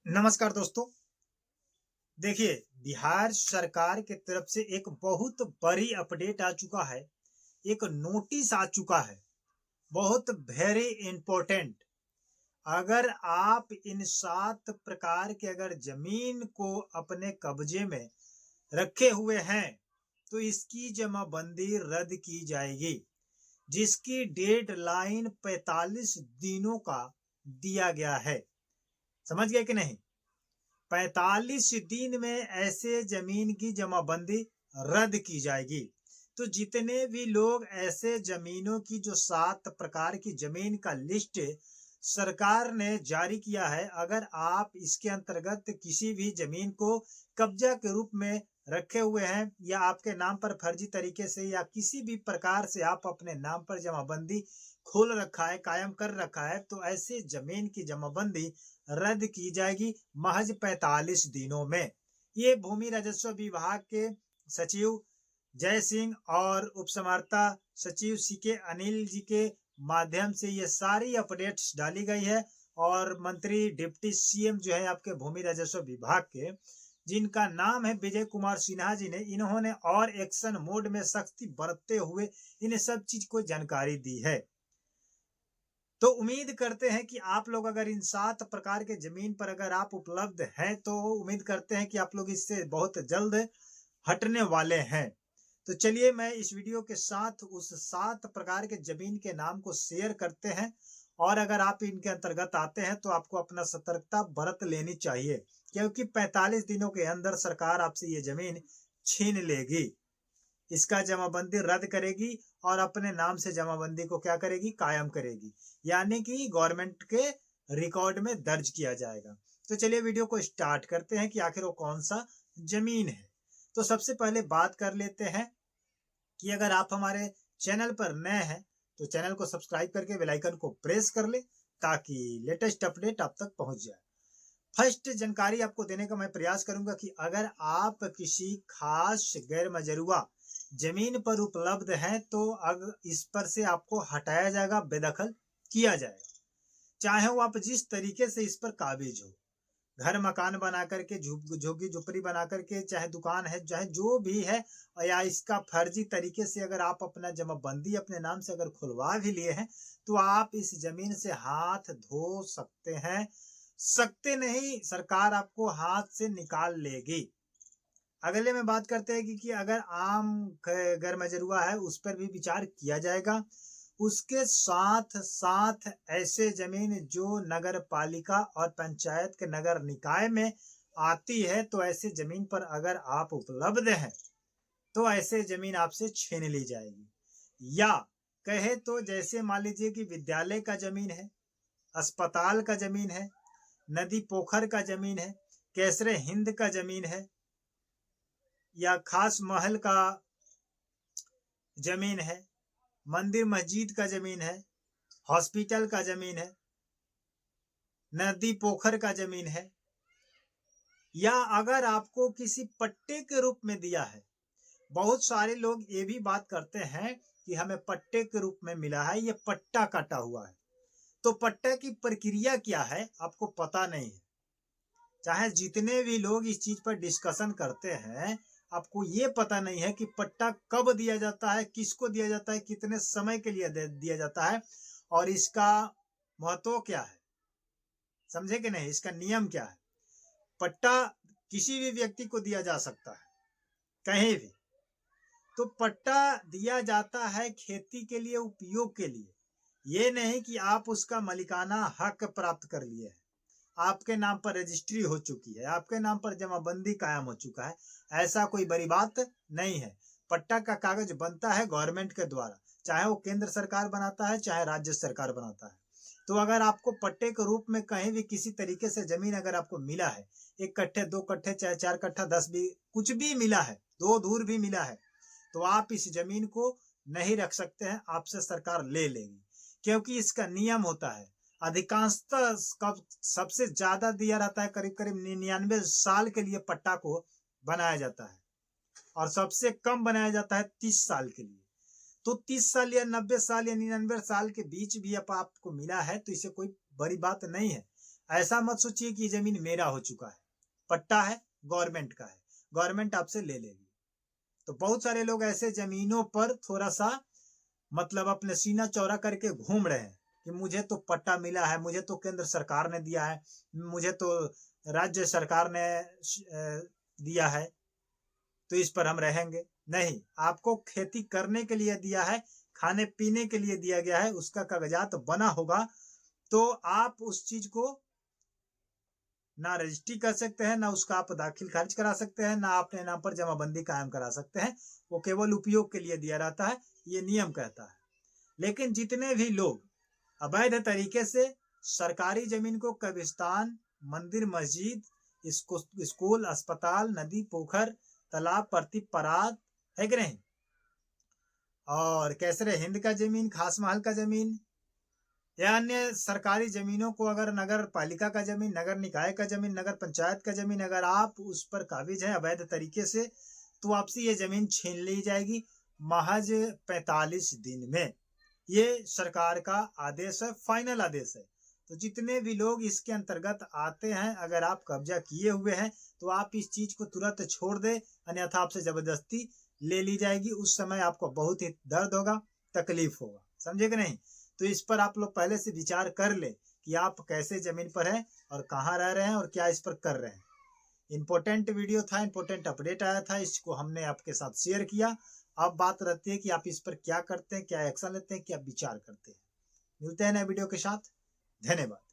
नमस्कार दोस्तों। देखिए, बिहार सरकार की तरफ से एक बहुत बड़ी अपडेट आ चुका है। एक नोटिस आ चुका है, बहुत वेरी इंपॉर्टेंट। अगर आप इन 7 प्रकार के अगर जमीन को अपने कब्जे में रखे हुए हैं, तो इसकी जमाबंदी रद्द की जाएगी, जिसकी डेडलाइन 45 दिनों का दिया गया है। समझ गए कि नहीं? 45 दिन में ऐसे जमीन की जमाबंदी रद्द की जाएगी। तो जितने भी लोग ऐसे जमीनों की जो 7 प्रकार की जमीन का लिस्ट सरकार ने जारी किया है, अगर आप इसके अंतर्गत किसी भी जमीन को कब्जा के रूप में रखे हुए हैं या आपके नाम पर फर्जी तरीके से या किसी भी प्रकार से आप अपने नाम पर जमाबंदी खोल रखा है, कायम कर रखा है, तो ऐसे जमीन की जमाबंदी रद्द की जाएगी महज 45 दिनों में। ये भूमि राजस्व विभाग के सचिव जय सिंह और उपसमाहर्ता सचिव सीके अनिल जी के माध्यम से ये सारी अपडेट्स डाली गई है। और मंत्री डिप्टी सीएम जो है आपके भूमि राजस्व विभाग के, जिनका नाम है विजय कुमार सिन्हा जी ने, इन्होंने और एक्शन मोड में सख्ती बरतते हुए इन सब चीज को जानकारी दी है। तो उम्मीद करते हैं कि आप लोग अगर इन 7 प्रकार के जमीन पर अगर आप उपलब्ध हैं, तो उम्मीद करते हैं कि आप लोग इससे बहुत जल्द हटने वाले हैं। तो चलिए मैं इस वीडियो के साथ उस 7 प्रकार के जमीन के नाम को शेयर करते हैं, और अगर आप इनके अंतर्गत आते हैं तो आपको अपना सतर्कता बरत लेनी चाहिए, क्योंकि 45 दिनों के अंदर सरकार आपसे ये जमीन छीन लेगी, इसका जमाबंदी रद्द करेगी और अपने नाम से जमाबंदी को क्या करेगी, कायम करेगी, यानी कि गवर्नमेंट के रिकॉर्ड में दर्ज किया जाएगा। तो चलिए वीडियो को स्टार्ट करते हैं कि आखिर वो कौन सा जमीन है। तो सबसे पहले बात कर लेते हैं कि अगर आप हमारे चैनल पर नए हैं तो चैनल को सब्सक्राइब करके बेल आइकन को प्रेस कर ले, ताकि लेटेस्ट अपडेट आप तक पहुंच जाए। फर्स्ट जानकारी आपको देने का मैं प्रयास करूंगा कि अगर आप किसी खास गैर मजरूआ जमीन पर उपलब्ध हैं, तो अगर इस पर से आपको हटाया जाएगा, बेदखल किया जाएगा, चाहे वो आप जिस तरीके से इस पर काबिज हो, घर मकान बना करके, झोगी झोपड़ी बना करके, चाहे दुकान है, चाहे जो भी है, या इसका फर्जी तरीके से अगर आप अपना जमाबंदी अपने नाम से अगर खुलवा भी लिए हैं, तो आप इस जमीन से हाथ धो सकते हैं। सकते नहीं, सरकार आपको हाथ से निकाल लेगी। अगले में बात करते हैं कि अगर आम गैर मजरूआ है, उस पर भी विचार किया जाएगा। उसके साथ साथ ऐसे जमीन जो नगर पालिका और पंचायत के नगर निकाय में आती है, तो ऐसे जमीन पर अगर आप उपलब्ध हैं, तो ऐसे जमीन आपसे छीन ली जाएगी। या कहे तो जैसे मान लीजिए कि विद्यालय का जमीन है, अस्पताल का जमीन है, नदी पोखर का जमीन है, केसरे हिंद का जमीन है, या खास महल का जमीन है, मंदिर मस्जिद का जमीन है, हॉस्पिटल का जमीन है, नदी पोखर का जमीन है, या अगर आपको किसी पट्टे के रूप में दिया है। बहुत सारे लोग ये भी बात करते हैं कि हमें पट्टे के रूप में मिला है, ये पट्टा काटा हुआ है। तो पट्टे की प्रक्रिया क्या है आपको पता नहीं है। चाहे जितने भी लोग इस चीज पर डिस्कशन करते हैं, आपको ये पता नहीं है कि पट्टा कब दिया जाता है, किसको दिया जाता है, कितने समय के लिए दिया जाता है, और इसका महत्व क्या है। समझे कि नहीं, इसका नियम क्या है। पट्टा किसी भी व्यक्ति को दिया जा सकता है, कहीं भी। तो पट्टा दिया जाता है खेती के लिए, उपयोग के लिए। ये नहीं कि आप उसका मालिकाना हक प्राप्त कर लिए हैं, आपके नाम पर रजिस्ट्री हो चुकी है, आपके नाम पर जमाबंदी कायम हो चुका है, ऐसा कोई बड़ी बात नहीं है। पट्टा का कागज बनता है गवर्नमेंट के द्वारा, चाहे वो केंद्र सरकार बनाता है, चाहे राज्य सरकार बनाता है। तो अगर आपको पट्टे के रूप में कहीं भी किसी तरीके से जमीन अगर आपको मिला है, 1 कट्ठे 2 कट्ठे चाहे 4 कट्ठा 10 भी, कुछ भी मिला है, 2 धूर भी मिला है, तो आप इस जमीन को नहीं रख सकते हैं, आपसे सरकार ले लेगी। क्योंकि इसका नियम होता है, अधिकांशतः सबसे ज्यादा दिया रहता है, करीब करीब 99 साल के लिए पट्टा को बनाया जाता है, और सबसे कम बनाया जाता है 30 साल के लिए। तो 30 साल या 90 साल या 99 साल के बीच भी अब आपको मिला है, तो इसे कोई बड़ी बात नहीं है। ऐसा मत सोचिए कि जमीन मेरा हो चुका है, पट्टा है, गवर्नमेंट का है, गवर्नमेंट आपसे ले लेगी। तो बहुत सारे लोग ऐसे जमीनों पर थोड़ा सा मतलब अपने सीना चौड़ा करके घूम रहे हैं कि मुझे तो पट्टा मिला है, मुझे तो केंद्र सरकार ने दिया है, मुझे तो राज्य सरकार ने दिया है, तो इस पर हम रहेंगे। नहीं, आपको खेती करने के लिए दिया है, खाने पीने के लिए दिया गया है, उसका कागजात बना होगा, तो आप उस चीज को ना रजिस्ट्री कर सकते हैं, ना उसका आप दाखिल खारिज करा सकते हैं, ना अपने नाम पर जमाबंदी कायम करा सकते हैं। वो केवल उपयोग के लिए दिया रहता है, ये नियम कहता है। लेकिन जितने भी लोग अवैध तरीके से सरकारी जमीन को कब्रिस्तान, मंदिर, मस्जिद, स्कूल, अस्पताल, नदी, पोखर, तालाब, प्रति परात है कि नहीं, और कैसरे हिंद का जमीन, खास महल का जमीन या अन्य सरकारी जमीनों को अगर नगर पालिका का जमीन, नगर निकाय का जमीन, नगर पंचायत का जमीन अगर आप उस पर काबिज है अवैध तरीके से, तो आपसे ये जमीन छीन ली जाएगी महज 45 दिन में। ये सरकार का आदेश है, फाइनल आदेश है। तो जितने भी लोग इसके अंतर्गत आते हैं, अगर आप कब्जा किए हुए हैं तो आप इस चीज को तुरंत छोड़ दे, अन्यथा आपसे जबरदस्ती ले ली जाएगी। उस समय आपको बहुत ही दर्द होगा, तकलीफ होगा, समझे कि नहीं। तो इस पर आप लोग पहले से विचार कर ले कि आप कैसे जमीन पर हैं और कहाँ रह रहे हैं और क्या इस पर कर रहे हैं। इंपॉर्टेंट वीडियो था, इंपॉर्टेंट अपडेट आया था, इसको हमने आपके साथ शेयर किया। अब बात रहती है कि आप इस पर क्या करते हैं, क्या एक्शन लेते हैं, क्या विचार करते हैं। मिलते हैं नए वीडियो के साथ। धन्यवाद।